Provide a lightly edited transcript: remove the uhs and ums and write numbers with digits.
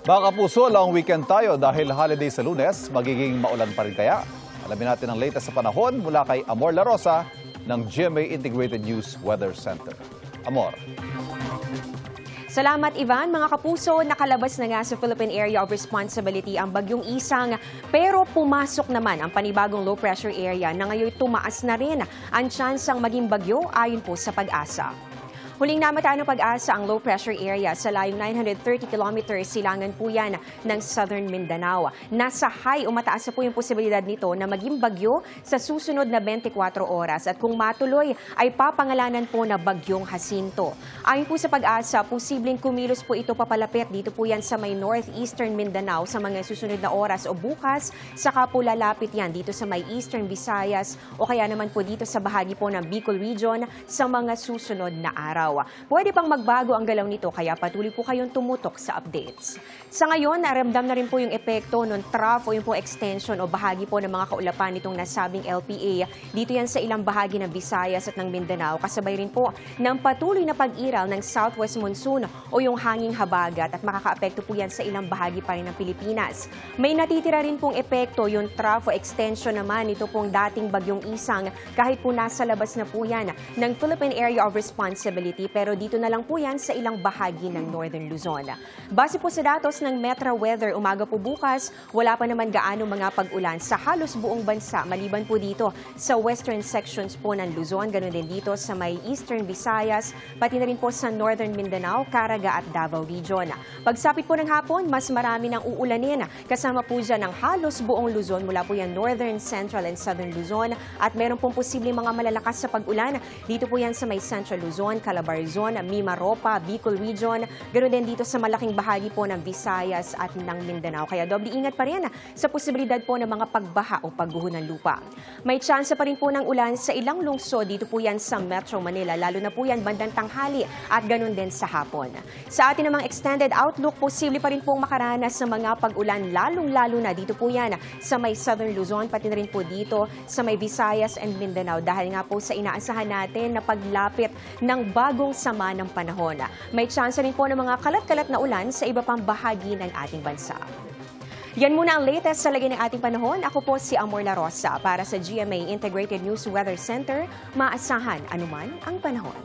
Mga kapuso, long weekend tayo dahil holiday sa Lunes, magiging maulan pa rin kaya? Alamin natin ang latest sa panahon mula kay Amor La Rosa ng GMA Integrated News Weather Center. Amor. Salamat, Ivan. Mga kapuso, nakalabas na nga sa Philippine Area of Responsibility ang Bagyong Isang, pero pumasok naman ang panibagong low pressure area na ngayon tumaas na rin ang tsansang maging bagyo ayon po sa Pag-asa. Huling namataan ng Pag-asa ang low pressure area sa layong 930 kilometers silangan po yan ng Southern Mindanao. Nasa high o mataas na po yung posibilidad nito na maging bagyo sa susunod na 24 oras. At kung matuloy ay papangalanan po na Bagyong Jacinto. Ayon po sa Pag-asa, posibleng kumilos po ito papalapit dito po yan sa may northeastern Mindanao sa mga susunod na oras o bukas. Saka po lalapit yan dito sa may eastern Visayas o kaya naman po dito sa bahagi po ng Bicol Region sa mga susunod na araw. Pwede pang magbago ang galaw nito kaya patuloy po kayong tumutok sa updates. Sa ngayon, naramdam na rin po yung epekto ng trough o yung po extension o bahagi po ng mga kaulapan nitong nasabing LPA. Dito yan sa ilang bahagi ng Visayas at ng Mindanao. Kasabay rin po ng patuloy na pag-iral ng southwest monsoon o yung hanging habagat at makakaapekto po yan sa ilang bahagi pa rin ng Pilipinas. May natitira rin pong epekto yung trough o extension naman ito pong dating Bagyong Isang kahit po nasa labas na po yan ng Philippine Area of Responsibility. Pero dito na lang po yan sa ilang bahagi ng Northern Luzon. Base po sa datos ng Metro Weather, umaga po bukas, wala pa naman gaano mga pag-ulan sa halos buong bansa. Maliban po dito sa western sections po ng Luzon, ganoon din dito sa may eastern Visayas, pati na rin po sa Northern Mindanao, Caraga at Davao Region. Pagsapit po ng hapon, mas marami ng uulanin. Kasama po dyan ng halos buong Luzon mula po yan Northern, Central and Southern Luzon. At meron pong posibleng mga malalakas sa pag-ulan. Dito po yan sa may Central Luzon, Calabarzon, Mimaropa, Bicol Region, ganoon din dito sa malaking bahagi po ng Visayas at ng Mindanao. Kaya doble ingat pa rin sa posibilidad po ng mga pagbaha o pagguho ng lupa. May tsansa pa rin po ng ulan sa ilang lungsod, dito po yan sa Metro Manila, lalo na po yan bandang tanghali at ganoon din sa hapon. Sa atin namang extended outlook, posible pa rin pong makaranas sa mga pag-ulan, lalong-lalo na dito po yan sa may Southern Luzon, pati na rin po dito sa may Visayas and Mindanao dahil nga po sa inaasahan natin na paglapit ng bagong sama ng panahon. May tsansa rin po ng mga kalat-kalat na ulan sa iba pang bahagi ng ating bansa. Yan muna ang latest sa lagay ng ating panahon. Ako po si Amor La Rosa para sa GMA Integrated News Weather Center. Maasahan anuman ang panahon.